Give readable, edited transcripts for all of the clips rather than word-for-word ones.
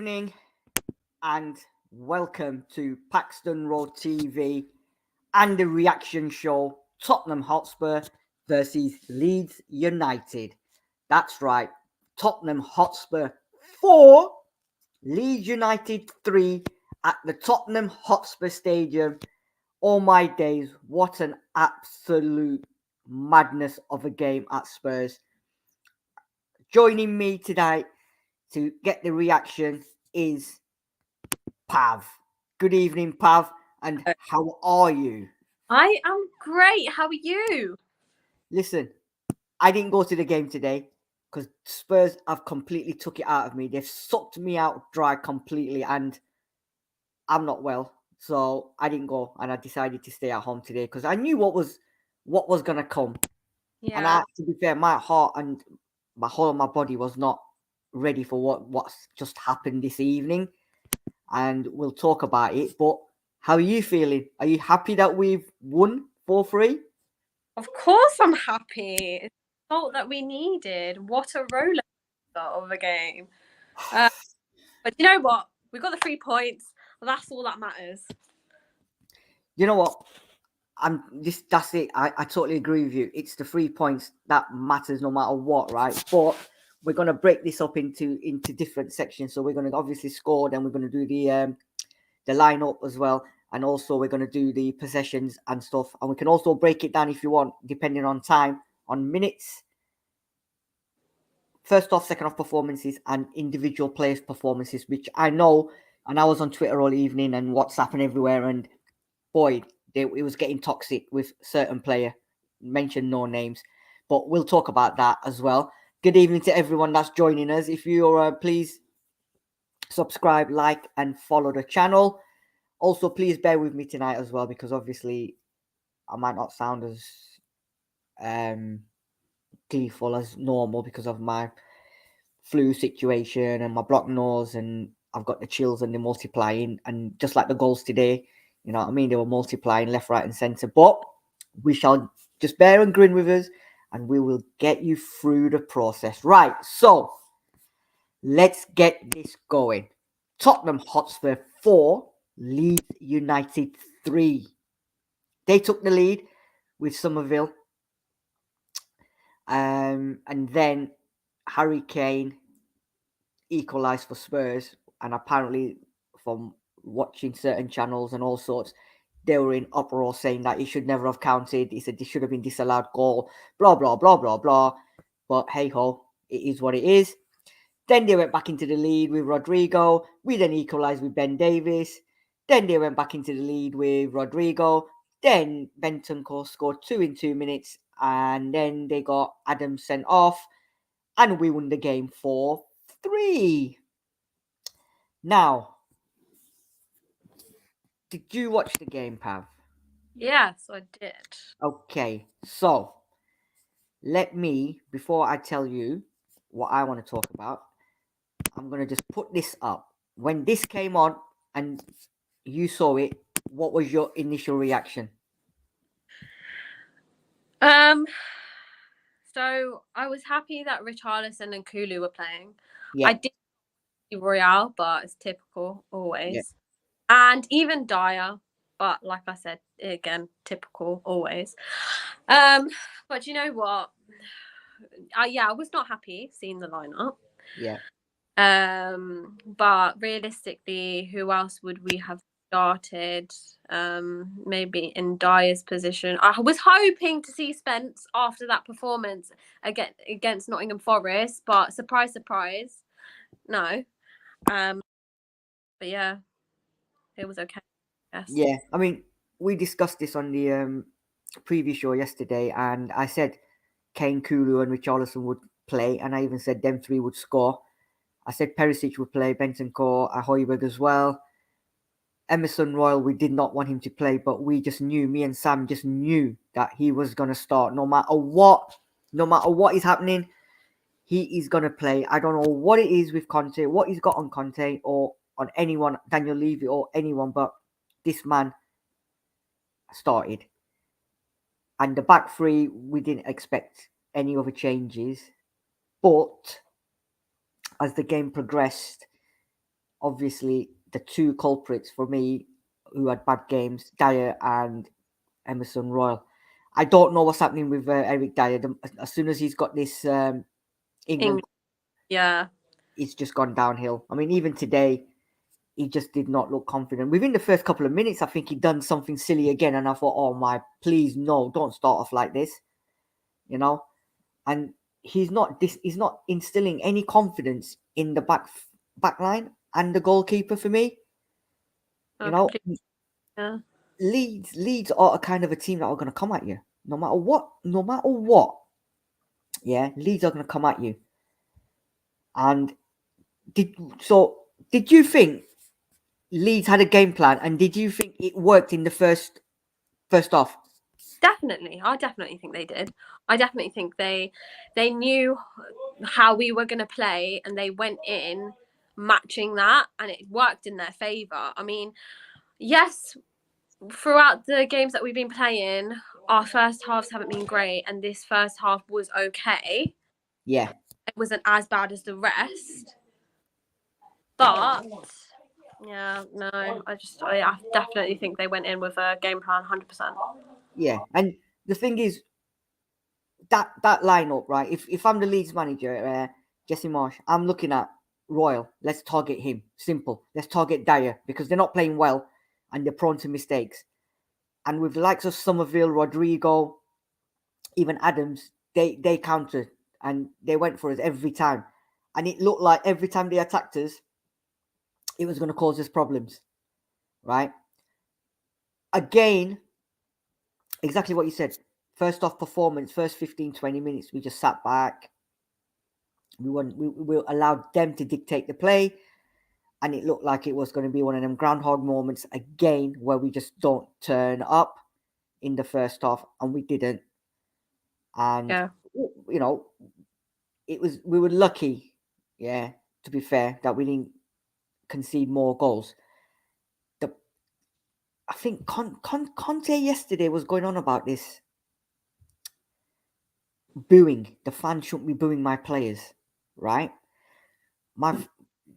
evening and welcome to Paxton Road TV and the reaction show Tottenham Hotspur versus Leeds United. That's right, Tottenham Hotspur 4, Leeds United 3 at the Tottenham Hotspur Stadium. Oh my days, what an absolute madness of a game at Spurs. Joining me tonight to get the reaction is Pav. Good evening, Pav, and how are you? I am great. How are you? Listen, I didn't go to the game today because Spurs have completely took it out of me. They've sucked me out dry completely, and I'm not well, so I didn't go, and I decided to stay at home today because I knew what was gonna come. And Yeah. to be fair, my heart and my whole of my body was not ready for what's just happened this evening. And we'll talk about it. But how are you feeling? Are you happy that we've won 4-3? Of course I'm happy. It's the result that we needed. What a roller coaster of a game. But you know what? We got the 3 points. That's all that matters. You know what? That's it. I totally agree with you. It's the 3 points that matters no matter what, right? But we're gonna break this up into different sections. So we're gonna obviously score, then we're gonna do the lineup as well, and also we're gonna do the possessions and stuff. And we can also break it down if you want, depending on time, on minutes, first off, second off performances, and individual players' performances, which I know. And I was on Twitter all evening and WhatsApp and everywhere, and boy, it was getting toxic with certain player. Mention no names, but we'll talk about that as well. Good evening to everyone that's joining us. If you're please subscribe, like, and follow the channel. Also, please bear with me tonight as well, because obviously I might not sound as gleeful as normal because of my flu situation and my blocked nose, and I've got the chills and they're multiplying, and just like the goals today, you know what I mean, they were multiplying left, right, and centre. But we shall just bear and grin with us, and we will get you through the process. Right, so let's get this going. Tottenham Hotspur 4, Leeds United 3. They took the lead with Somerville, and then Harry Kane equalised for Spurs. And apparently, from watching certain channels and all sorts, they were in uproar saying that it should never have counted. He said this should have been disallowed goal, blah, blah, blah, blah, blah. But hey ho, it is what it is. Then they went back into the lead with Rodrigo. We then equalised with Ben Davies. Then they went back into the lead with Rodrigo. Then Bentancur scored 2 in 2 minutes. And then they got Adam sent off. And we won the game 4-3. Now, did you watch the game, Pav? Yes, I did. Okay, so let me, before I tell you what I want to talk about, I'm going to just put this up. When this came on and you saw it, what was your initial reaction? So I was happy that Richarlison and Kulu were playing. Yeah. I did see Royale, but it's typical always. Yeah. And even Dyer, but like I said, again, typical always. But you know what? I was not happy seeing the lineup. Yeah. But realistically, who else would we have started? Maybe in Dyer's position. I was hoping to see Spence after that performance against Nottingham Forest, but surprise, surprise, no. But yeah, it was okay. Yes. Yeah. I mean, we discussed this on the previous show yesterday, and I said Kane, Kulu, and Richarlison would play, and I even said them three would score. I said Perisic would play, Bentancur, Højbjerg as well. Emerson Royal, we did not want him to play, but we just knew, me and Sam just knew that he was going to start no matter what is happening. He is going to play. I don't know what it is with Conte, what he's got on Conte or on anyone, Daniel Levy or anyone, but this man started. And the back three, we didn't expect any other changes. But as the game progressed, obviously the two culprits for me who had bad games, Dyer and Emerson Royal. I don't know what's happening with Eric Dyer. As soon as he's got this England, Yeah. it's just gone downhill. I mean, even today, he just did not look confident. Within the first couple of minutes, I think he'd done something silly again, and I thought, oh my, please no, don't start off like this, you know. And he's not instilling any confidence in the back line and the goalkeeper for me. You know, Yeah. Leeds are a kind of a team that are going to come at you no matter what. No matter what, yeah, Leeds are going to come at you. And did you think Leeds had a game plan, and did you think it worked in the first half? Definitely. I definitely think they did. I definitely think they knew how we were going to play, and they went in matching that, and it worked in their favour. I mean, yes, throughout the games that we've been playing, our first halves haven't been great, and this first half was okay. Yeah. It wasn't as bad as the rest. But yeah, no, I definitely think they went in with a game plan 100%. Yeah. And the thing is, that lineup, right? If I'm the Leeds manager, Jesse Marsh, I'm looking at Royal. Let's target him. Simple. Let's target Dyer because they're not playing well and they're prone to mistakes. And with the likes of Somerville, Rodrigo, even Adams, they countered and they went for us every time. And it looked like every time they attacked us, it was going to cause us problems, right? Again, exactly what you said. First off performance, first 15, 20 minutes, we just sat back. We allowed them to dictate the play. And it looked like it was going to be one of them groundhog moments again where we just don't turn up in the first half, and we didn't. And, you know, we were lucky, yeah, to be fair, that we didn't concede more goals. I think Conte yesterday was going on about this. Booing. The fans shouldn't be booing my players, right?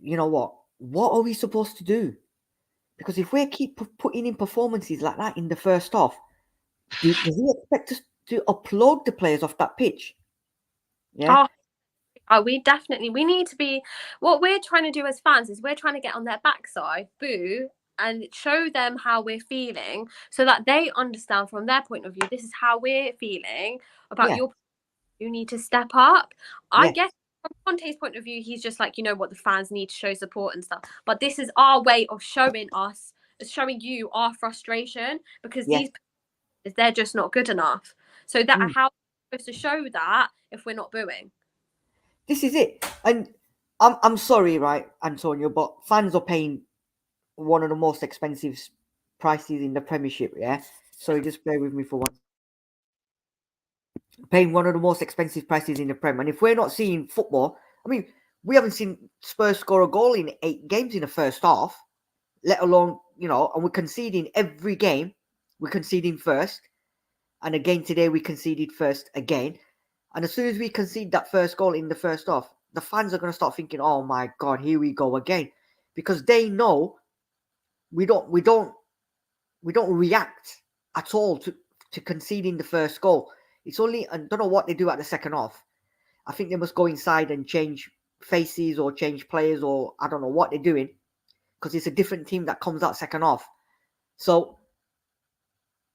You know what? What are we supposed to do? Because if we keep putting in performances like that in the first half, does he expect us to upload the players off that pitch? Yeah. We need to be. What we're trying to do as fans is we're trying to get on their backside, boo, and show them how we're feeling, so that they understand from their point of view. This is how we're feeling about your. You need to step up. I guess from Conte's point of view, he's just like, you know what, the fans need to show support and stuff. But this is our way of showing you our frustration, because they're just not good enough. So that how we're supposed to show that if we're not booing? This is it. And I'm sorry, right, Antonio, but fans are paying one of the most expensive prices in the Premiership, yeah? So just bear with me for one. Paying one of the most expensive prices in the Prem. And if we're not seeing football, I mean, we haven't seen Spurs score a goal in 8 games in the first half, let alone, you know, and we're conceding every game. We're conceding first. And again today, we conceded first again. And as soon as we concede that first goal in the first half, the fans are going to start thinking, oh my God, here we go again. Because they know we don't react at all to conceding the first goal. It's only, I don't know what they do at the second half. I think they must go inside and change faces or change players, or I don't know what they're doing, because it's a different team that comes out second half. So,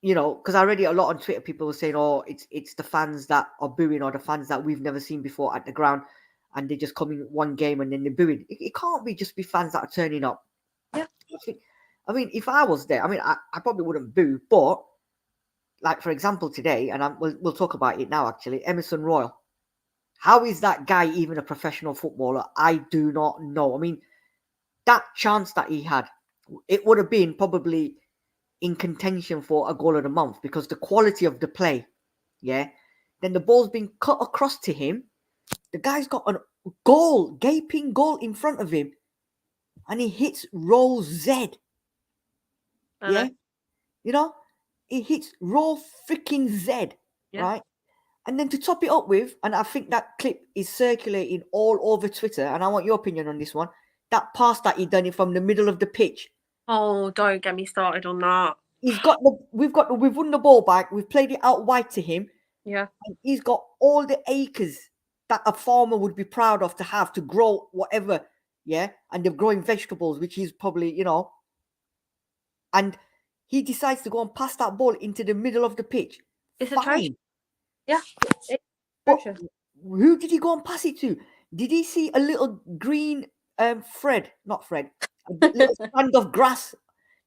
you know, because I read it a lot on Twitter, people were saying, oh, it's the fans that are booing, or the fans that we've never seen before at the ground, and they just come in one game and then they're booing. It can't just be fans that are turning up. Yeah. I mean, if I was there, I mean, I probably wouldn't boo, but like, for example, today, and we'll talk about it now, actually, Emerson Royal. How is that guy even a professional footballer? I do not know. I mean, that chance that he had, it would have been probably in contention for a goal of the month, because the quality of the play, yeah. Then the ball's been cut across to him. The guy's got a gaping goal in front of him, and he hits row Z. Yeah, you know, he hits row freaking Z, right? And then to top it up with, and I think that clip is circulating all over Twitter, and I want your opinion on this one. that pass that he done it from the middle of the pitch. Oh, don't get me started on that. We've won the ball back. We've played it out wide to him. Yeah. And he's got all the acres that a farmer would be proud of to have to grow whatever. Yeah. And they're growing vegetables, which is probably, and he decides to go and pass that ball into the middle of the pitch. It's Fine. atrocious. Yeah. But who did he go and pass it to? Did he see a little green a little strand of grass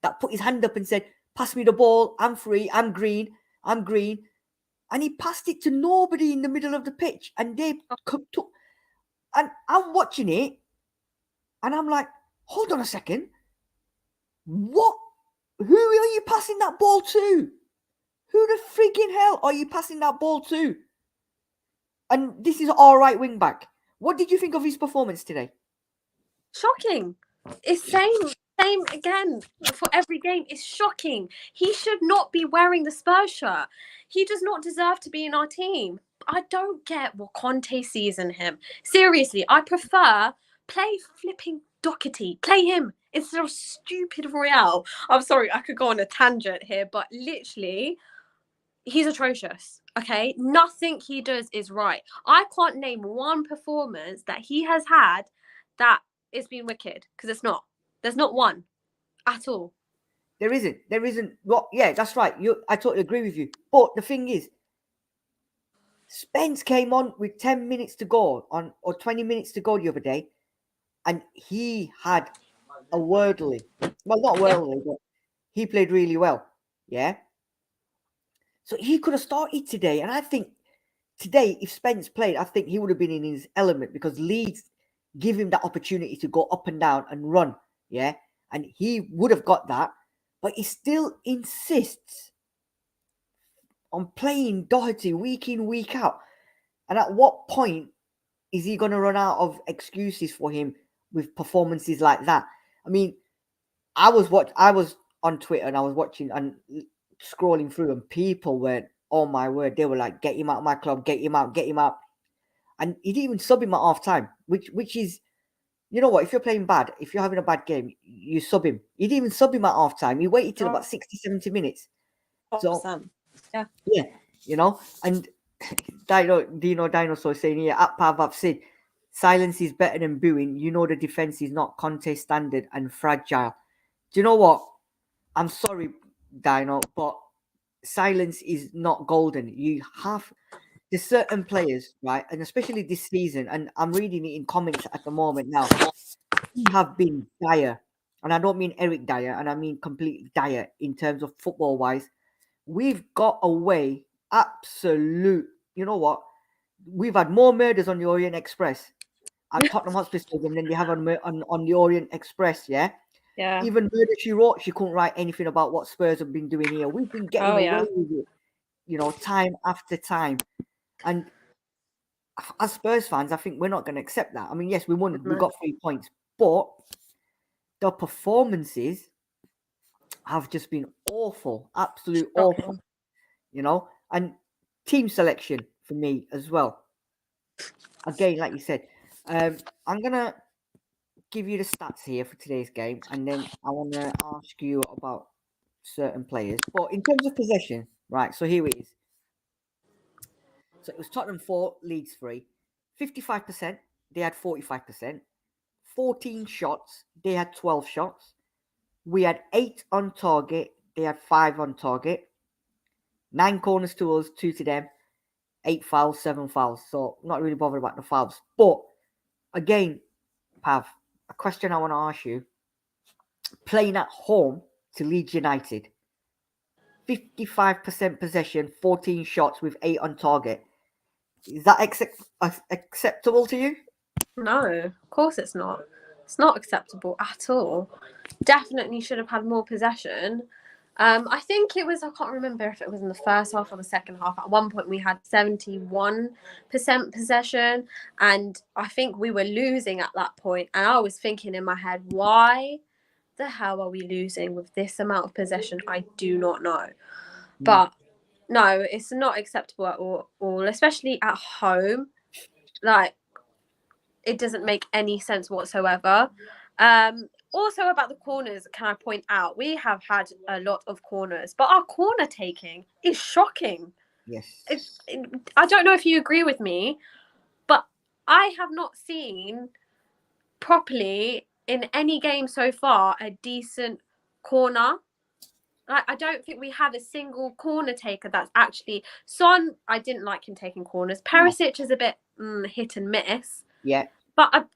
that put his hand up and said, "Pass me the ball, I'm free, I'm green. And he passed it to nobody in the middle of the pitch. And they took, and I'm watching it, and I'm like, hold on a second. What? Who are you passing that ball to? Who the frigging hell are you passing that ball to? And this is our right wing back. What did you think of his performance today? Shocking. It's same again for every game. It's shocking. He should not be wearing the Spurs shirt. He does not deserve to be in our team. I don't get what Conte sees in him. Seriously, I prefer play flipping Doherty. Play him instead of stupid Royale. I'm sorry, I could go on a tangent here, but literally, he's atrocious. Okay, nothing he does is right. I can't name one performance that he has had that it's been wicked, because it's not. There's not one at all. There isn't. What? Yeah, that's right. I totally agree with you. But the thing is, Spence came on with 10 minutes to go or 20 minutes to go the other day, and he had a worldly. Well, not worldly, but he played really well. Yeah. So he could have started today, and I think today, if Spence played, I think he would have been in his element because Leeds give him that opportunity to go up and down and run. Yeah. And he would have got that, but he still insists on playing Doherty week in, week out. And at what point is he going to run out of excuses for him with performances like that? I mean, I was on Twitter and I was watching and scrolling through, and people were, oh my word, they were like, get him out of my club, get him out. And he didn't even sub him at half time, which is, you know what, if you're playing bad, if you're having a bad game, you sub him. He didn't even sub him at half time. He waited till about 60, 70 minutes. So, yeah, and Dinosaur saying here, at Pav, I've said, silence is better than booing. The defense is not Conte standard and fragile. Do you know what? I'm sorry, Dino, but silence is not golden. There's certain players, right? And especially this season, and I'm reading it in comments at the moment now, have been dire. And I don't mean Eric Dyer, and I mean completely dire in terms of football-wise. We've got away absolute, you know what? We've had more murders on the Orient Express at Tottenham Hotspur Stadium than they have on the Orient Express, yeah? Yeah. Even Murder She Wrote, she couldn't write anything about what Spurs have been doing here. We've been getting away with it, time after time. And as Spurs fans, I think we're not going to accept that. I mean, yes, we won. We got 3 points. But the performances have just been awful. Absolute awful. And team selection for me as well. Again, like you said, I'm going to give you the stats here for today's game, and then I want to ask you about certain players. But in terms of possession, right, so here it is. So it was Tottenham 4, Leeds 3. 55%, they had 45%. 14 shots, they had 12 shots. We had 8 on target, they had 5 on target. 9 corners to us, 2 to them. 8 fouls, 7 fouls. So not really bothered about the fouls. But again, Pav, a question I want to ask you. Playing at home to Leeds United, 55% possession, 14 shots with 8 on target. Is that acceptable to you? No, of course it's not. It's not acceptable at all. Definitely should have had more possession. I think it was, I can't remember if it was in the first half or the second half. At one point, we had 71% possession, and I think we were losing at that point. And I was thinking in my head, why the hell are we losing with this amount of possession? I do not know. But no, it's not acceptable at all, especially at home. Like, it doesn't make any sense whatsoever. Also about the corners, can I point out we have had a lot of corners, but our corner taking is shocking. Yes. I don't know if you agree with me, but I have not seen properly in any game so far a decent corner. I don't think we have a single corner taker that's actually Son. I didn't like him taking corners. Perisic is a bit hit and miss. Yeah. But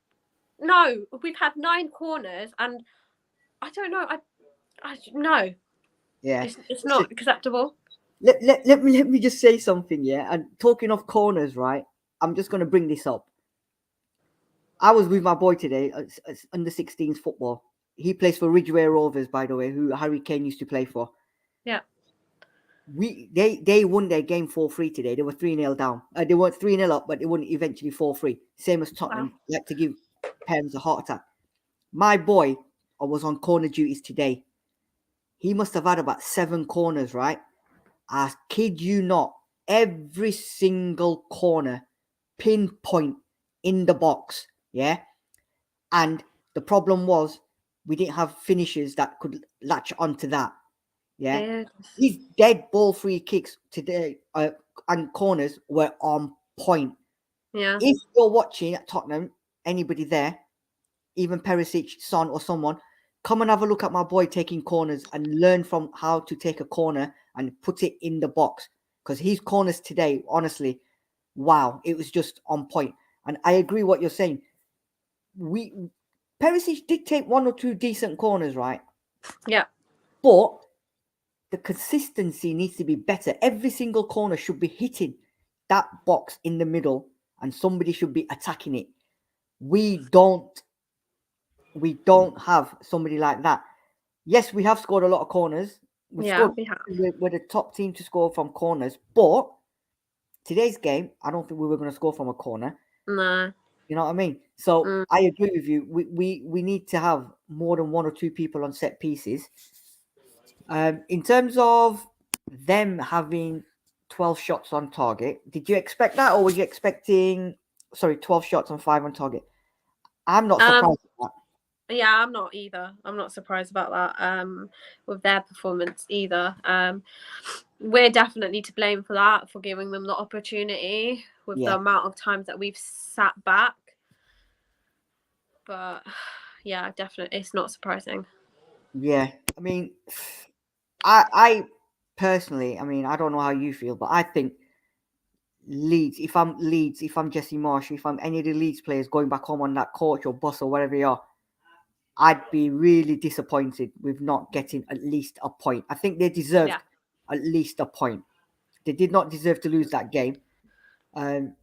no, we've had 9 corners, and I don't know. I no. Yeah. It's not acceptable. Let me just say something, yeah. And talking of corners, right? I'm just gonna bring this up. I was with my boy today. It's under 16s football. He plays for Ridgeway Rovers, by the way, who Harry Kane used to play for. Yeah. They won their game 4-3 today. They were 3-0 down. They weren't 3-0 up, but they won eventually 4-3. Same as Tottenham. Wow. Like to give parents a heart attack. My boy was on corner duties today. He must have had about 7 corners, right? I kid you not, every single corner, pinpoint in the box, yeah? And the problem was we didn't have finishers that could latch onto that, yeah? His dead ball free kicks today and corners were on point. Yeah. If you're watching at Tottenham, anybody there, even Perisic, Son or someone, come and have a look at my boy taking corners and learn from how to take a corner and put it in the box. Because his corners today, honestly, wow, it was just on point. And I agree what you're saying. Perisic did take 1 or 2 decent corners, right? Yeah. But the consistency needs to be better. Every single corner should be hitting that box in the middle and somebody should be attacking it. We don't have somebody like that. Yes, we have scored a lot of corners. We have. We're the top team to score from corners. But today's game, I don't think we were going to score from a corner. No. You know what I mean? So I agree with you. We need to have more than 1 or 2 people on set pieces. In terms of them having 12 shots on target, did you expect that, or were you expecting 12 shots on 5 on target? I'm not surprised at that. Yeah, I'm not either. I'm not surprised about that with their performance either. We're definitely to blame for that, for giving them the opportunity with the amount of times that we've sat back. But yeah, definitely, it's not surprising. Yeah, I mean, I personally, I mean, I don't know how you feel, but I think Leeds, if I'm Jesse Marsh, if I'm any of the Leeds players going back home on that coach or bus or wherever you are, I'd be really disappointed with not getting at least a point. I think they deserved at least a point. They did not deserve to lose that game. Do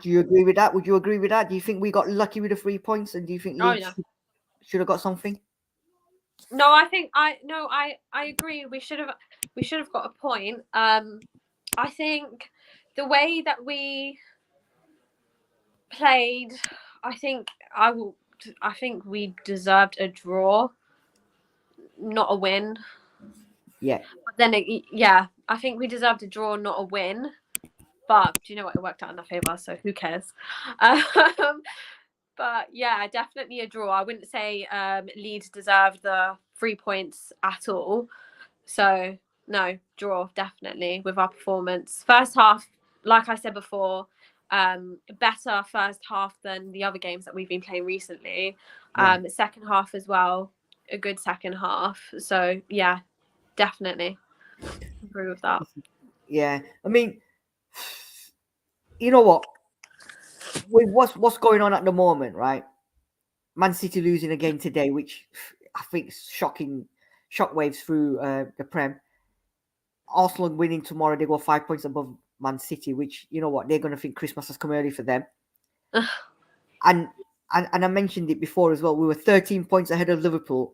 you agree with that? Would you agree with that? Do you think we got lucky with the 3 points, and do you think Leeds should have got something? No, I agree. We should have got a point. I think the way that we played, I think we deserved a draw, not a win. Yeah. But then, I think we deserved a draw, not a win. But do you know what? It worked out in our favour, so who cares? But yeah, definitely a draw. I wouldn't say Leeds deserved the 3 points at all. So no, draw definitely with our performance. First half, like I said before, better first half than the other games that we've been playing recently. Second half as well, a good second half. So yeah, definitely agree with that. Yeah, I mean, you know what? With what's going on at the moment, right? Man City losing again today, which I think is shocking, shockwaves through the Prem. Arsenal winning tomorrow, they go 5 points above Man City, which, you know what, they're going to think Christmas has come early for them. And I mentioned it before as well. We were 13 points ahead of Liverpool.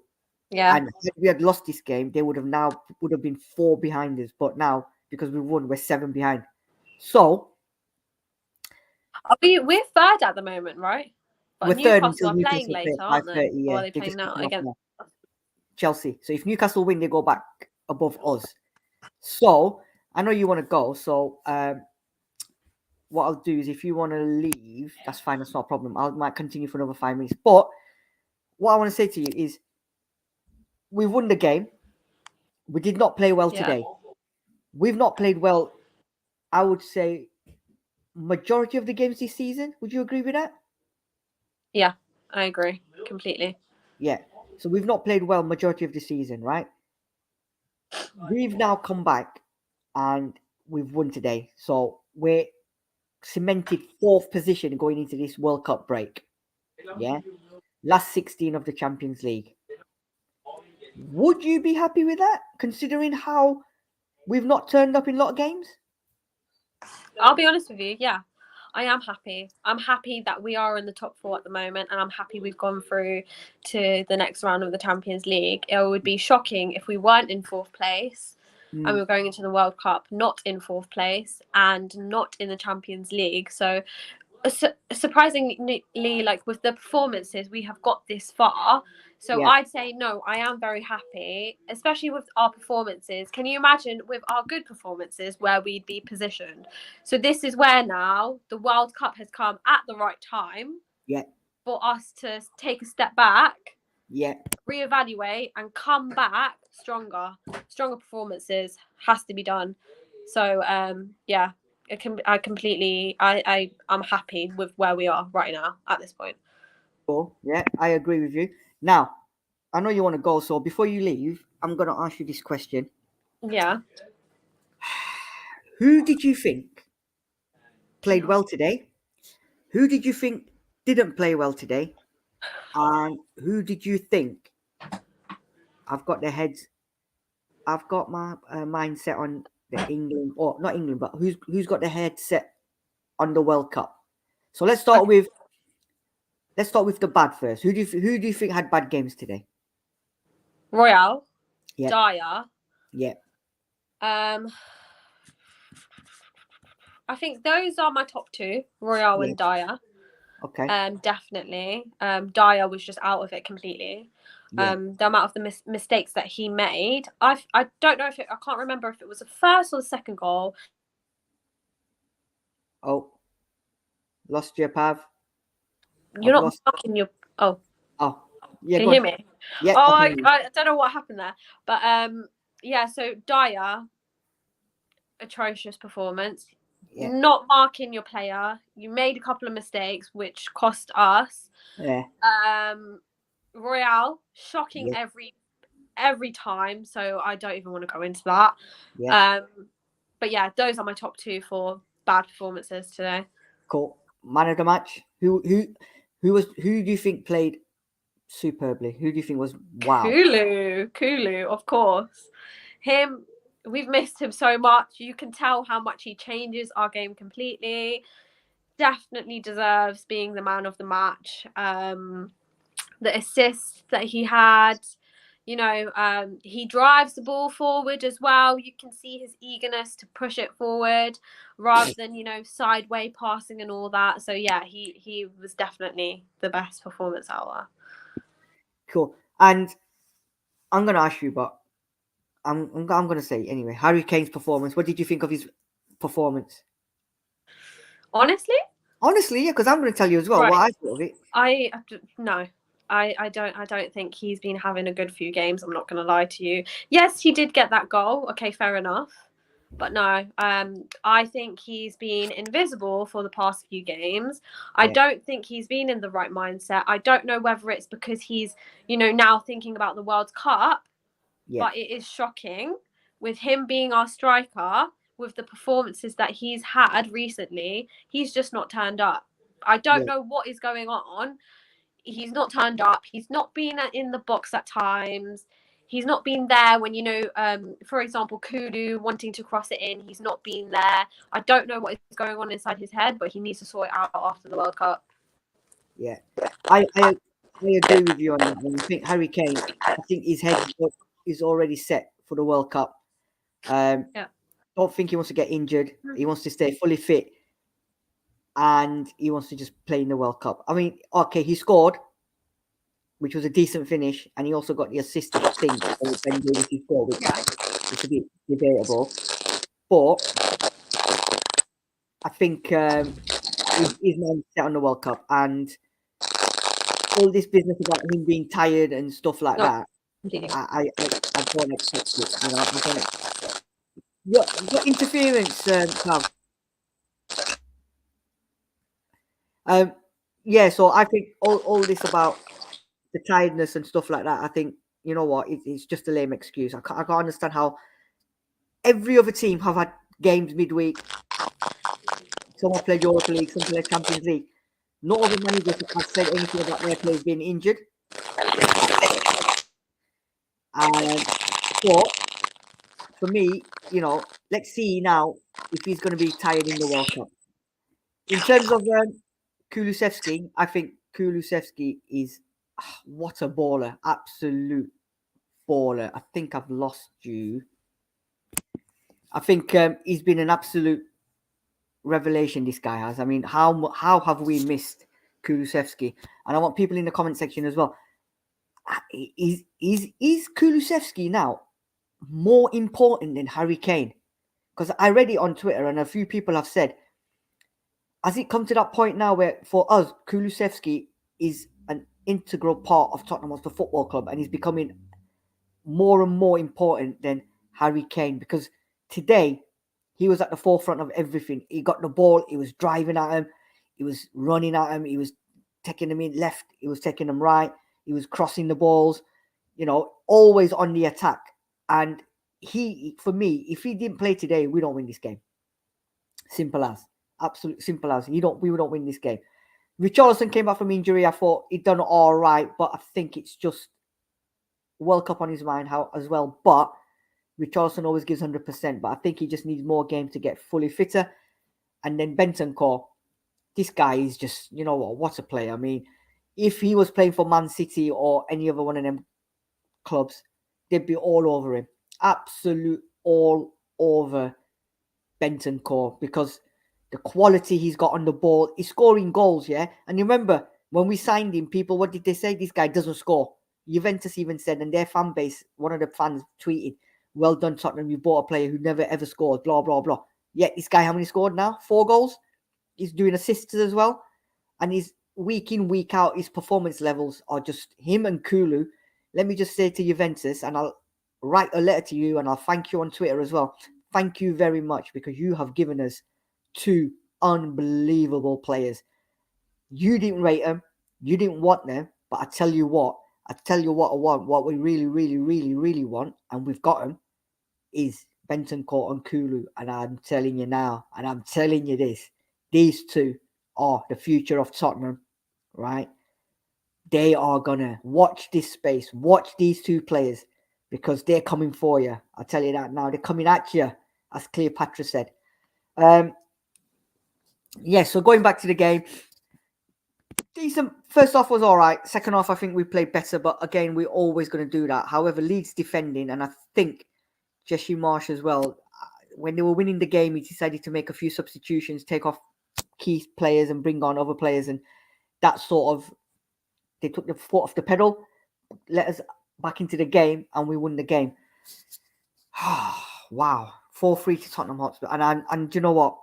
Yeah. And if we had lost this game, they would have been 4 behind us. But now, because we won, we're 7 behind. So we're third at the moment, right? But we're third until are playing Newcastle later, aren't they? Yeah. Or are they playing now against Chelsea? So if Newcastle win, they go back above us. So I know you want to go. So what I'll do is, if you want to leave, that's fine. That's not a problem. I might continue for another 5 minutes. But what I want to say to you is, we won the game. We did not play well today. We've not played well, I would say, majority of the games this season. Would you agree with that? Yeah, I agree completely. Yeah. So we've not played well majority of the season, right? We've now come back and we've won today. So we're cemented 4th position going into this World Cup break. Yeah. Last 16 of the Champions League. Would you be happy with that, considering how we've not turned up in a lot of games? I'll be honest with you, yeah. I am happy. I'm happy that we are in the top 4 at the moment, and I'm happy we've gone through to the next round of the Champions League. It would be shocking if we weren't in 4th place and we were going into the World Cup not in 4th place and not in the Champions League. So surprisingly, like with the performances, we have got this far. So Yeah. I'd say no, I am very happy, especially with our performances. Can you imagine with our good performances where we'd be positioned? So this is where now the World Cup has come at the right time. Yeah. For us to take a step back. Yeah. Reevaluate and come back stronger. Stronger performances has to be done. So yeah. I'm happy with where we are right now at this point. Cool. Yeah, I agree with you. Now, I know you want to go, so before you leave, I'm going to ask you this question. Yeah. Who did you think played well today? Who did you think didn't play well today? And who did you think I've got my mindset on the England, or not England, but who's got the headset on the World Cup? So let's start with the bad first. Who do you think had bad games today? Royale. Yeah. Dyer. Yeah. I think those are my top 2, Royale Yeah. and Dyer. Okay. Definitely. Dyer was just out of it completely. Yeah. The amount of the mistakes that he made. I don't know I can't remember if it was the first or the second goal. Oh, lost your Pav. You're not marking your. Oh. Oh, yeah. Can you hear me? Yeah. Oh, I don't know what happened there, but yeah. So Dyer, atrocious performance. Yeah. Not marking your player. You made a couple of mistakes which cost us. Yeah. Royale, shocking Yeah. every time. So I don't even want to go into that. Yeah. But yeah, those are my top 2 for bad performances today. Cool. Man of the match. Who do you think played superbly? Who do you think was wow? Kulu, of course. Him, we've missed him so much. You can tell how much he changes our game completely. Definitely deserves being the man of the match. The assists that he had, he drives the ball forward as well. You can see his eagerness to push it forward rather than, sideway passing and all that. So yeah, he was definitely the best performance out there. Cool. And I'm gonna ask you, but I'm gonna say anyway. Harry Kane's performance. What did you think of his performance? Honestly, yeah, because I'm gonna tell you as well what I thought of it. I don't think he's been having a good few games. I'm not going to lie to you. Yes, he did get that goal. Okay, fair enough. But no, I think he's been invisible for the past few games. I don't think he's been in the right mindset. I don't know whether it's because he's, now thinking about the World Cup. Yeah. But it is shocking with him being our striker, with the performances that he's had recently, he's just not turned up. I don't know what is going on. He's not turned up. He's not been in the box at times. He's not been there when, for example, Kulu wanting to cross it in. He's not been there. I don't know what is going on inside his head, but he needs to sort it out after the World Cup. Yeah. I agree with you on that one. I think Harry Kane, I think his head is already set for the World Cup. Don't think he wants to get injured. He wants to stay fully fit. And he wants to just play in the World Cup. I mean, okay, he scored, which was a decent finish, and he also got the assist, I think, which he scored, which is a bit debatable. But I think his man set on the World Cup, and all this business about him being tired and stuff like No, that, continue. I don't accept it. You know, I don't. Your interference, Pav. Yeah. So I think all this about the tiredness and stuff like that. I think, you know what, it's just a lame excuse. I can't understand how every other team have had games midweek. Some have played Europa League, some played Champions League. Not other managers have said anything about their players being injured. But for me, you know, let's see now if he's going to be tired in the World Cup. In terms of Kulusevski, I think Kulusevski is what a baller, absolute baller. I think I've lost you. I think he's been an absolute revelation. This guy has. I mean, how have we missed Kulusevski? And I want people in the comment section as well. Is Kulusevski now more important than Harry Kane? Because I read it on Twitter and a few people have said, has it come to that point now where for us, Kulusevski is an integral part of Tottenham Hotspur Football Club and he's becoming more and more important than Harry Kane? Because today he was at the forefront of everything. He got the ball, he was driving at him, he was running at him, he was taking them in left, he was taking them right, he was crossing the balls, you know, always on the attack. And he, for me, if he didn't play today, we don't win this game. Simple as. Absolute simple as. We don't win this game. Richarlison came back from injury. I thought he'd done all right, but I think it's just World Cup on his mind as well. But Richarlison always gives 100%, but I think he just needs more games to get fully fitter. And then Bentancur, this guy is just, you know what a player. I mean, if he was playing for Man City or any other one of them clubs, they'd be all over him. Absolute all over Bentancur, because the quality he's got on the ball, he's scoring goals, yeah? And you remember, when we signed him, people, what did they say? This guy doesn't score. Juventus even said, and their fan base, one of the fans tweeted, well done, Tottenham, you bought a player who never ever scored, blah, blah, blah. Yet this guy, how many scored now? 4 goals. He's doing assists as well. And he's week in, week out, his performance levels are just him and Kulu. Let me just say to Juventus, and I'll write a letter to you, and I'll thank you on Twitter as well. Thank you very much, because you have given us 2 unbelievable players. You didn't rate them, you didn't want them, but I tell you what I want, what we really, really, really, really want, and we've got them, is Bentancur and Kulu. And I'm telling you now, and I'm telling you this, these 2 are the future of Tottenham, right? They are gonna watch this space, watch these 2 players, because they're coming for you. I'll tell you that now. They're coming at you, as Cleopatra said. Yeah, so going back to the game, decent. First half was all right. Second half, I think we played better, but again, we're always going to do that. However, Leeds defending, and I think Jesse Marsh as well, when they were winning the game, he decided to make a few substitutions, take off key players and bring on other players, and that sort of, they took the foot off the pedal, let us back into the game, and we won the game. Wow, 4-3 to Tottenham Hotspur, and you know what?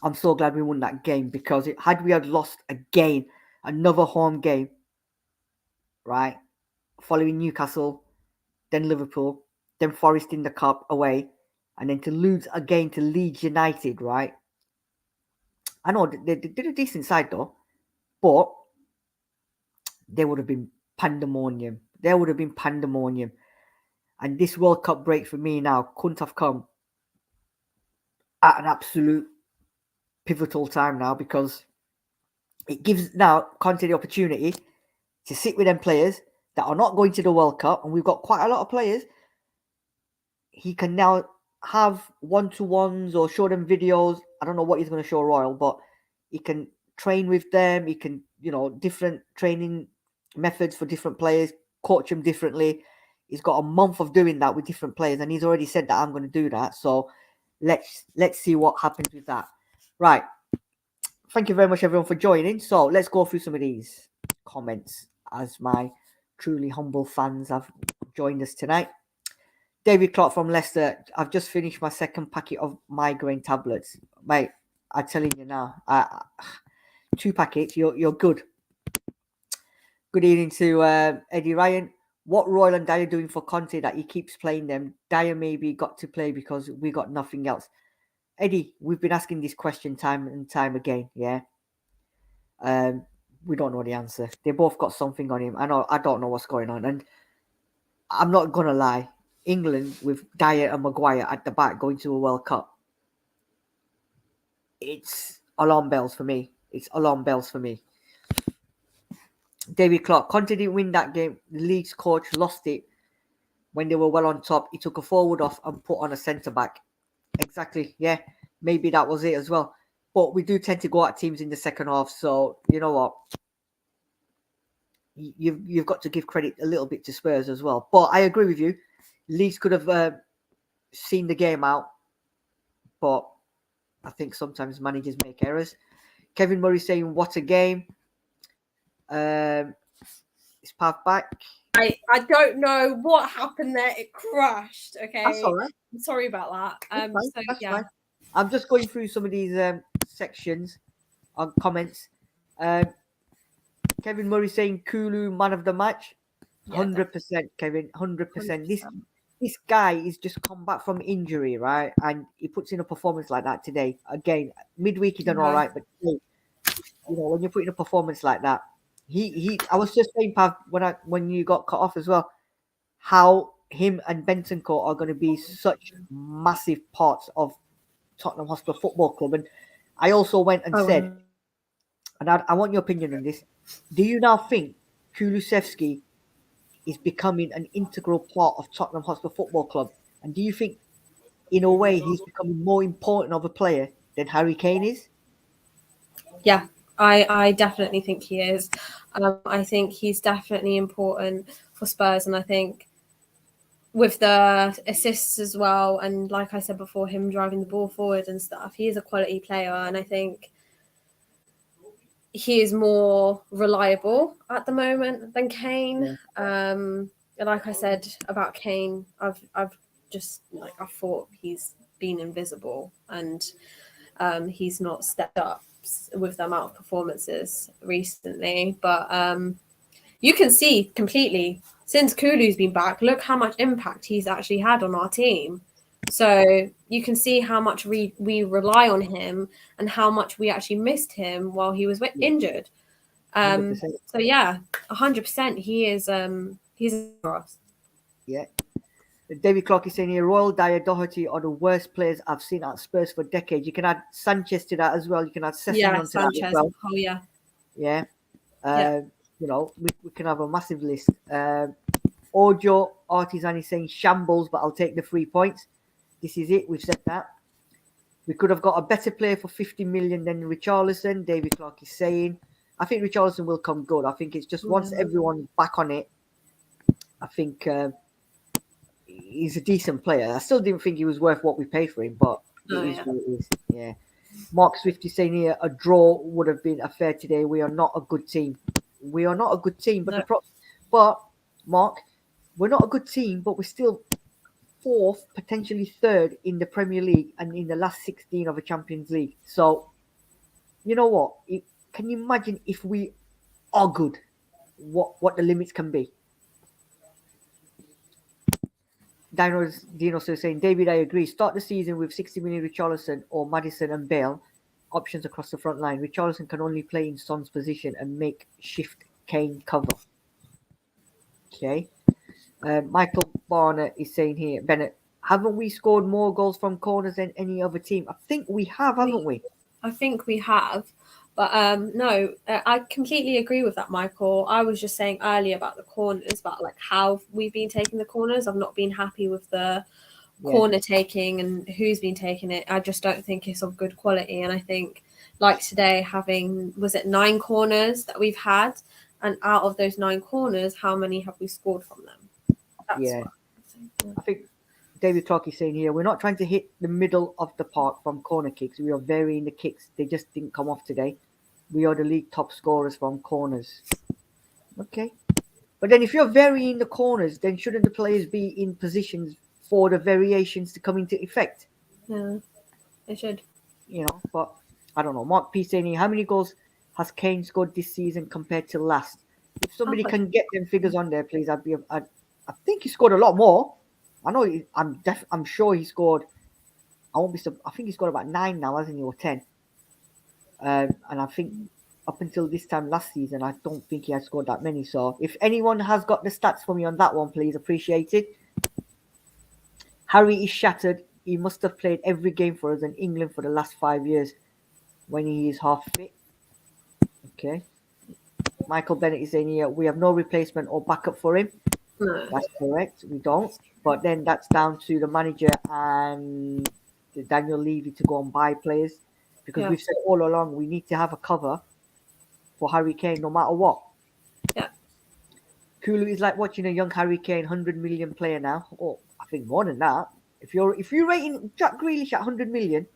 I'm so glad we won that game, because had we lost again, another home game, right, following Newcastle, then Liverpool, then Forest in the cup away, and then to lose again to Leeds United, right? I know they did a decent side though, but there would have been pandemonium. There would have been pandemonium. And this World Cup break for me now couldn't have come at an absolute pivotal time now, because it gives now Conte the opportunity to sit with them players that are not going to the World Cup, and we've got quite a lot of players. He can now have one-to-ones or show them videos. I don't know what he's going to show Royal, but he can train with them. He can, you know, different training methods for different players, coach them differently. He's got a month of doing that with different players, and he's already said that I'm going to do that. So let's see what happens with that. Right. Thank you very much, everyone, for joining. So let's go through some of these comments as my truly humble fans have joined us tonight. David Clark from Leicester. I've just finished my 2nd packet of migraine tablets. Mate, I'm telling you now, 2 packets, you're good. Good evening to Eddie Ryan. What Royal and Dyer doing for Conte that he keeps playing them? Dyer maybe got to play because we got nothing else. Eddie, we've been asking this question time and time again. Yeah. We don't know the answer. They both got something on him. I don't know what's going on. And I'm not gonna lie. England with Dyer and Maguire at the back going to a World Cup. It's alarm bells for me. It's alarm bells for me. David Clark, Conte didn't win that game. The Leeds coach lost it when they were well on top. He took a forward off and put on a centre back. Exactly. Yeah, maybe that was it as well. But we do tend to go at teams in the second half. So you know what? You've got to give credit a little bit to Spurs as well. But I agree with you. Leeds could have seen the game out, but I think sometimes managers make errors. Kevin Murray saying, "What a game!" Is Pav back? I don't know what happened there. It crashed. Okay, That's all right. I'm sorry about that. That's fine. I'm just going through some of these sections on comments. Kevin Murray saying Kulu man of the match. 100%, Kevin. 100%. This guy is just come back from injury, right? And he puts in a performance like that today. Again, midweek he done all right, but you know when you put in a performance like that, I was just saying, Pav, when you got cut off as well, how him and Bentancur are going to be such massive parts of Tottenham Hotspur Football Club. And I also went and said, and I want your opinion on this. Do you now think Kulusevski is becoming an integral part of Tottenham Hotspur Football Club? And do you think, in a way, he's becoming more important of a player than Harry Kane is? Yeah, I definitely think he is. I think he's definitely important for Spurs, and I think with the assists as well, and like I said before, him driving the ball forward and stuff, he is a quality player, and I think he is more reliable at the moment than Kane. Yeah. Like I said about Kane, I've just I thought he's been invisible, and he's not stepped up with the amount of performances recently. But you can see completely since Kulu's been back, look how much impact he's actually had on our team. So you can see how much we rely on him and how much we actually missed him while he was injured. So yeah, 100%. He is he's for us. Yeah. David Clark is saying here, Royal, Dyer, Doherty are the worst players I've seen at Spurs for decades. You can add Sanchez to that as well. You can add Sessegnon to that as well. Oh yeah. Yeah. You know, we can have a massive list. Ojo Artisan is saying shambles, but I'll take the 3 points. This is it. We've said that. We could have got a better player for 50 million than Richarlison. David Clark is saying. I think Richarlison will come good. I think it's just once everyone's back on it, I think he's a decent player. I still didn't think he was worth what we paid for him, but it is what it is. Yeah. Mark Swift is saying here, a draw would have been fair today. We are not a good team. We are not a good team, but but Mark, we're not a good team, but we're still fourth, potentially third in the Premier League and in the last 16 of a Champions League. So, you know what? Can you imagine if we are good, what the limits can be? Dino still saying, David, I agree. Start the season with 60 million Richarlison or Maddison and Bale options across the front line. Richarlison can only play in Son's position and make shift Kane cover. Okay. Michael Barner is saying here, Bennett, haven't we scored more goals from corners than any other team? I think we have, haven't we? I think we have. But no, I completely agree with that, Michael. I was just saying earlier about the corners, about like how we've been taking the corners. I've not been happy with the corner taking and who's been taking it. I just don't think it's of good quality. And I think like today was it 9 corners that we've had? And out of those 9 corners, how many have we scored from them? That's I think David Clark is saying here, we're not trying to hit the middle of the park from corner kicks. We are varying the kicks. They just didn't come off today. We are the league top scorers from corners. Okay. But then if you're varying the corners, then shouldn't the players be in positions for the variations to come into effect? Yeah, they should. You know, but I don't know. Mark P saying here, how many goals has Kane scored this season compared to last? If somebody can get them figures on there, please, I think he scored a lot more. I know. I'm sure he scored. I won't be. I think he scored about 9 now, hasn't he, or 10? And I think up until this time last season, I don't think he had scored that many. So if anyone has got the stats for me on that one, please, appreciate it. Harry is shattered. He must have played every game for us in England for the last 5 years when he is half fit. Okay. Michael Bennett is saying here, we have no replacement or backup for him. No. That's correct. We don't. But then that's down to the manager and Daniel Levy to go and buy players. Because we've said all along, we need to have a cover for Harry Kane no matter what. Yeah. Kulu is like watching a young Harry Kane, 100 million player now. Oh, I think more than that. If you're rating Jack Grealish at 100 million,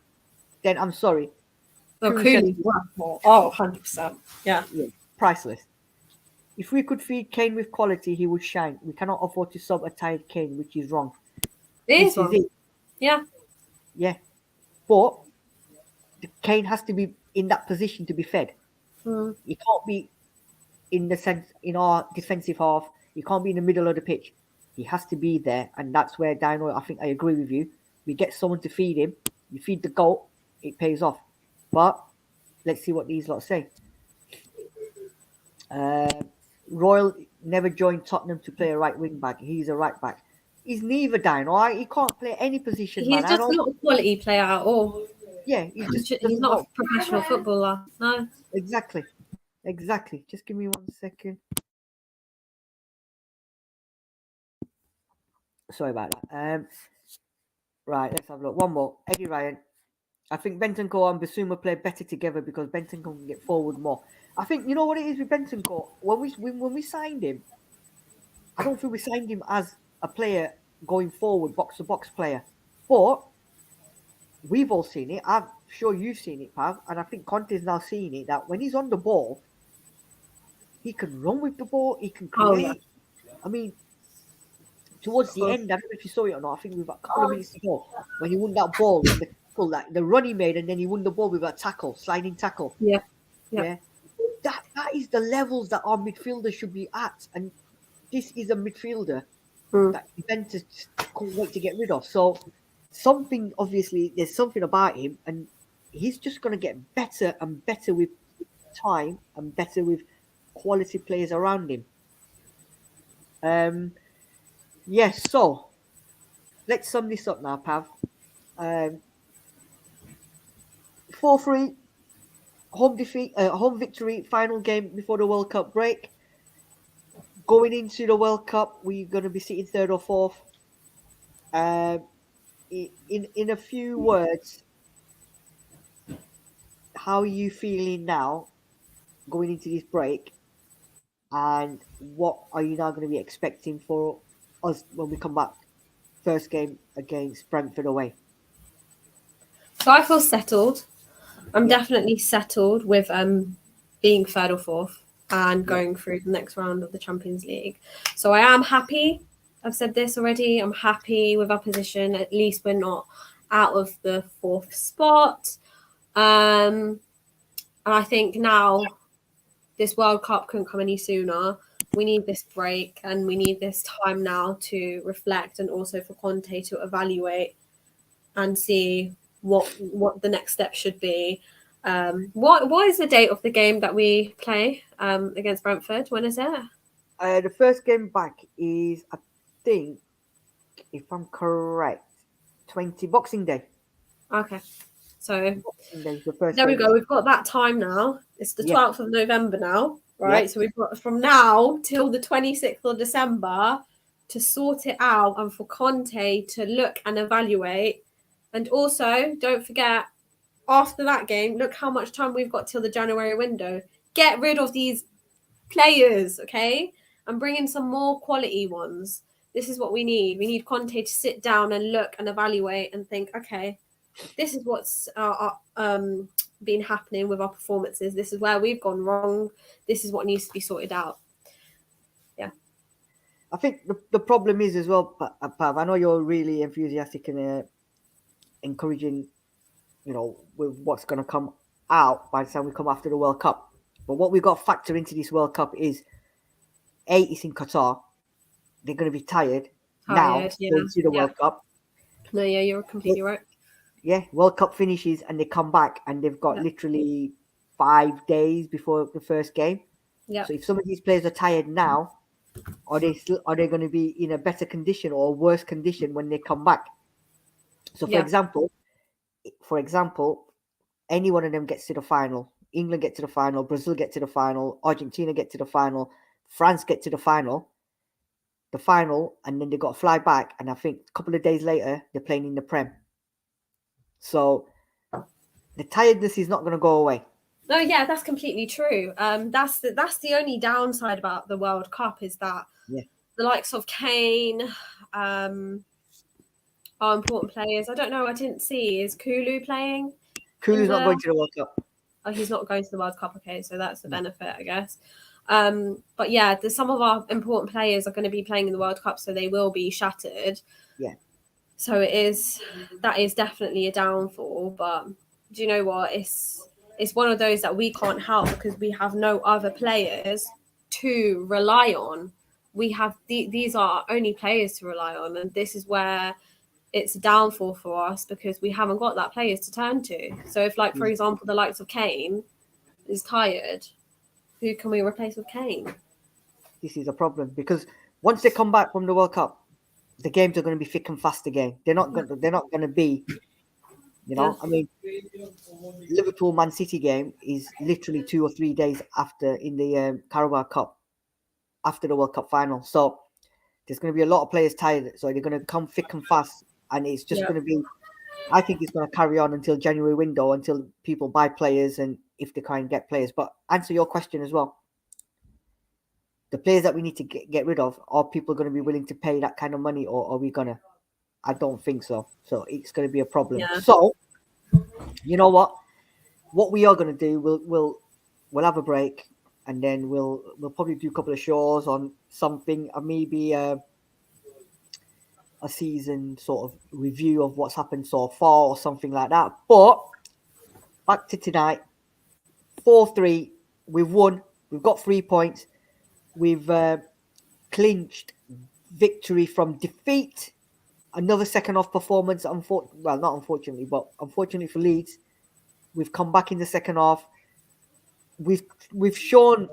then I'm sorry. Oh, Kulu's worth more. Oh, 100%. Yeah. Priceless. If we could feed Kane with quality, he would shine. We cannot afford to sub a tired Kane, which is wrong. This is it. Yeah. Yeah. But Kane has to be in that position to be fed. He can't be in our defensive half. He can't be in the middle of the pitch. He has to be there, and that's where Dino. I think I agree with you. We get someone to feed him. You feed the goat, it pays off. But let's see what these lot say. Royal never joined Tottenham to play a right wing back. He's a right back. He's neither Dino. He can't play any position. He's just not a quality player at all. Yeah, he's not a professional footballer. No. Exactly. Just give me 1 second. Sorry about that. Right, let's have a look. One more. Eddie Ryan. I think Bentancur and Basuma play better together because Bentancur can get forward more. I think you know what it is with Bentancur. When we signed him, I don't think we signed him as a player going forward, box to box player. But we've all seen it. I'm sure you've seen it, Pav, and I think Conte's now seeing it that when he's on the ball, he can run with the ball. He can create. Oh, yeah. I mean, towards the end, I don't know if you saw it or not. I think we've got a couple of minutes to go when he won that ball, the run he made, and then he won the ball with a tackle, sliding tackle. Yeah. That is the levels that our midfielder should be at, and this is a midfielder that Juventus couldn't wait to get rid of. So there's something about him, and he's just going to get better and better with time and better with quality players around him. Yes, so let's sum this up now, Pav. 4-3 home victory, final game before the World Cup break. Going into the World Cup, we're going to be sitting third or fourth. In a few words, how are you feeling now going into this break? And what are you now going to be expecting for us when we come back? First game against Brentford away. So I feel settled. I'm definitely settled with being third or fourth and going through the next round of the Champions League. So I am happy. I've said this already. I'm happy with our position. At least we're not out of the fourth spot. And I think now this World Cup couldn't come any sooner. We need this break and we need this time now to reflect and also for Conte to evaluate and see what the next step should be. What is the date of the game that we play against Brentford? When is it? The first game back is, I think, if I'm correct, Boxing Day. Okay. So there we go. We've got that time now. It's the 12th of November now, right? So we've got from now till the 26th of December to sort it out and for Conte to look and evaluate. And also, don't forget, after that game, look how much time we've got till the January window. Get rid of these players, okay? And bring in some more quality ones. This is what we need. We need Conte to sit down and look and evaluate and think, okay, this is what's been happening with our performances. This is where we've gone wrong. This is what needs to be sorted out. Yeah. I think the problem is as well, Pav, I know you're really enthusiastic and encouraging, with what's going to come out by the time we come after the World Cup. But what we've got to factor into this World Cup is it's in Qatar. They're going to be tired now Yeah. going to the World Cup. No, yeah, you're completely right. Yeah, World Cup finishes and they come back and they've got literally 5 days before the first game. Yeah. So if some of these players are tired now, are they going to be in a better condition or worse condition when they come back? So for example, any one of them gets to the final. England get to the final, Brazil get to the final, Argentina get to the final, France get to the final, and then they got to fly back. And I think a couple of days later, they're playing in the Prem. So the tiredness is not going to go away. No, yeah, that's completely true. That's the only downside about the World Cup is that the likes of Kane are important players. I don't know. I didn't see. Is Kulu playing? Kulu's not going to the World Cup. Oh, he's not going to the World Cup. Okay, so that's the benefit, I guess. But yeah, some of our important players are going to be playing in the World Cup, so they will be shattered. Yeah. So that is definitely a downfall. But do you know what? It's one of those that we can't help because we have no other players to rely on. We have these are our only players to rely on, and this is where it's a downfall for us because we haven't got that players to turn to. So if, like, for example, the likes of Kane is tired, who can we replace with Kane? This is a problem because once they come back from the World Cup, the games are going to be thick and fast again. They're not going to be, I mean, Liverpool Man City game is literally 2 or 3 days after in the Carabao Cup, after the World Cup final. So there's going to be a lot of players tired. So they're going to come thick and fast, and it's just going to be. I think it's going to carry on until January window until people buy players and if they can get players. But answer your question as well. The players that we need to get rid of, are people going to be willing to pay that kind of money, or are we going to? I don't think so. So it's going to be a problem. Yeah. So you know what? What we are going to do, we'll have a break, and then we'll probably do a couple of shows on something, maybe a season sort of review of what's happened so far or something like that. But back to tonight, 4-3, we've won. We've got 3 points. We've clinched victory from defeat. Another second half performance. Not unfortunately, but unfortunately for Leeds, we've come back in the second half. We've shown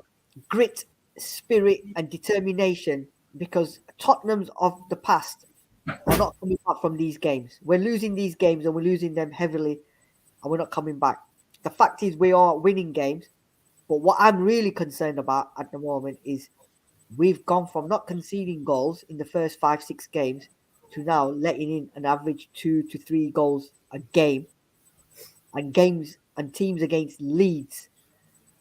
grit, spirit, and determination because Tottenham's of the past are not coming back from these games. We're losing these games and we're losing them heavily, and we're not coming back. The fact is, we are winning games, but what I'm really concerned about at the moment is we've gone from not conceding goals in the first 5-6 games to now letting in an average 2 to 3 goals a game, and games and teams against Leeds,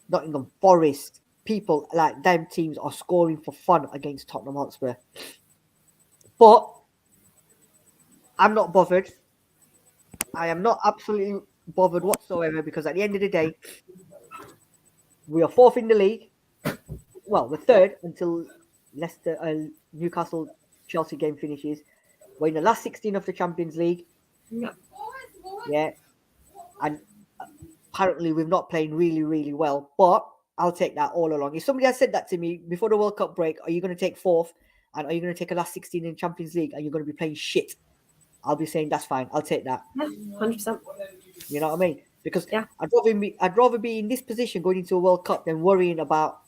Nottingham Forest, people like them teams are scoring for fun against Tottenham Hotspur. But I'm not bothered. I am not absolutely bothered whatsoever because at the end of the day, we are 4th in the league. Well, we're 3rd until Newcastle Chelsea game finishes. We're in the last 16 of the Champions League. Yeah. And apparently we've not playing really, really well. But I'll take that all along. If somebody has said that to me before the World Cup break, are you going to take 4th? And are you going to take a last 16 in Champions League and you're going to be playing shit? I'll be saying that's fine. I'll take that. Yeah, 100%. You know what I mean? Because I'd rather be in this position going into a World Cup than worrying about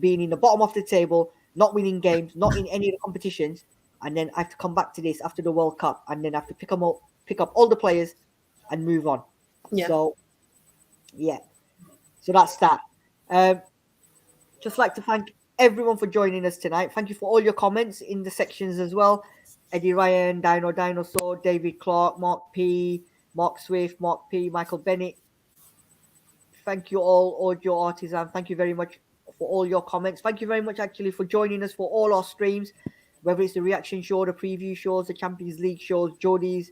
being in the bottom of the table, not winning games, not in any of the competitions, and then I have to come back to this after the World Cup, and then I have to pick up all the players and move on. Yeah. So that's that. Just like to thank everyone for joining us tonight. Thank you for all your comments in the sections as well. Eddie Ryan, Dino Dinosaur, David Clark, Mark P, Mark Swift, Mark P, Michael Bennett. Thank you all, Audio Artisan. Thank you very much for all your comments. Thank you very much, actually, for joining us for all our streams, whether it's the reaction show, the preview shows, the Champions League shows, Jodi's,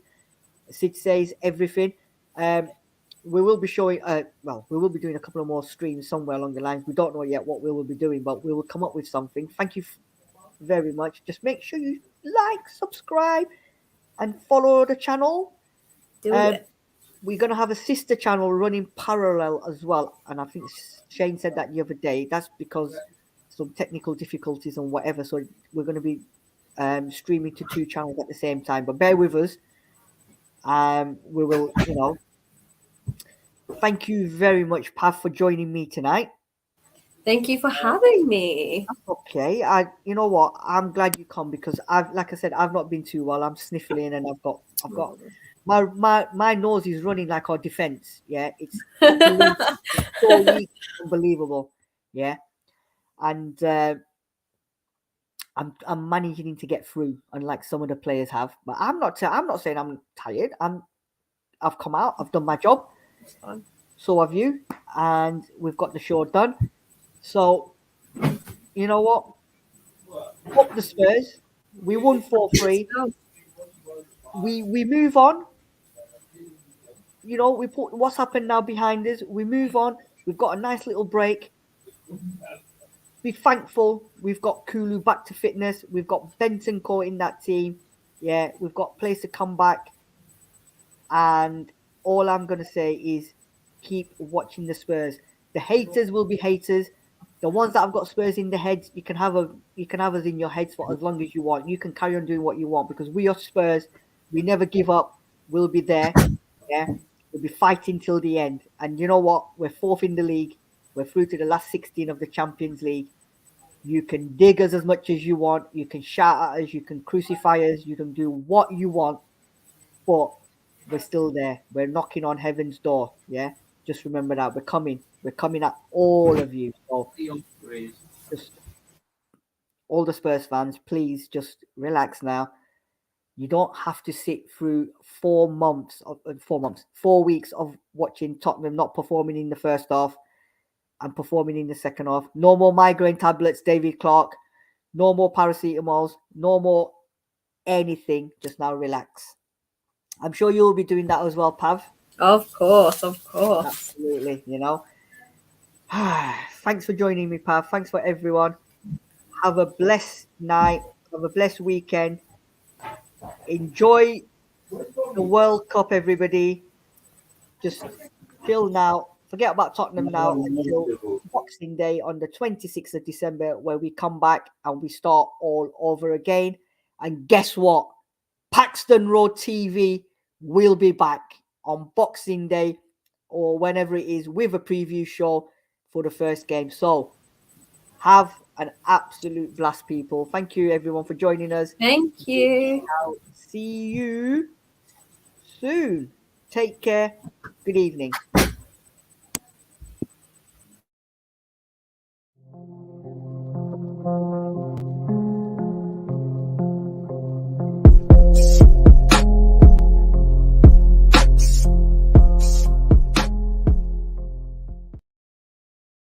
Sid Says, everything. We will be showing, we will be doing a couple of more streams somewhere along the lines. We don't know yet what we will be doing, but we will come up with something. Thank you very much. Just make sure you like, subscribe, and follow the channel. Do it. We're going to have a sister channel running parallel as well. And I think Shane said that the other day. That's because some technical difficulties and whatever, so we're going to be streaming to 2 channels at the same time. But bear with us. We will, thank you very much, Pav, for joining me tonight. Thank you for having me. Okay, you know what? I'm glad you come because like I said, I've not been too well. I'm sniffling and I've got my nose is running like our defense. Yeah, it's so weak, unbelievable. Yeah, and I'm managing to get through, unlike some of the players have. But I'm not saying I'm tired. I've come out. I've done my job. So have you, and we've got the show done. So, you know what? Up the Spurs. We won 4-3. We move on. We put what's happened now behind us. We move on. We've got a nice little break. Be thankful. We've got Kulu back to fitness. We've got Benton caught in that team. Yeah, we've got place to come back. And all I'm going to say is keep watching the Spurs. The haters will be haters. The ones that have got Spurs in the heads, you can have us in your heads for as long as you want. You can carry on doing what you want because we are Spurs. We never give up. We'll be there. Yeah, we'll be fighting till the end. And you know what? We're 4th in the league. We're through to the last 16 of the Champions League. You can dig us as much as you want. You can shout at us. You can crucify us. You can do what you want. But we're still there. We're knocking on heaven's door. Yeah. Just remember that we're coming. We're coming at all of you. So just all the Spurs fans, please just relax now. You don't have to sit through 4 weeks of watching Tottenham not performing in the first half and performing in the second half. No more migraine tablets, David Clark. No more paracetamols. No more anything. Just now relax. I'm sure you'll be doing that as well, Pav. Of course. Absolutely, Thanks for joining me, Pav. Thanks for everyone. Have a blessed night. Have a blessed weekend. Enjoy the World Cup, everybody. Just chill now. Forget about Tottenham now until Boxing Day on the 26th of December, where we come back and we start all over again. And guess what? Paxton Road TV will be back on Boxing Day or whenever it is with a preview show for the first game. So have an absolute blast, people. Thank you, everyone, for joining us. Thank you. I'll see you soon. Take care. Good evening.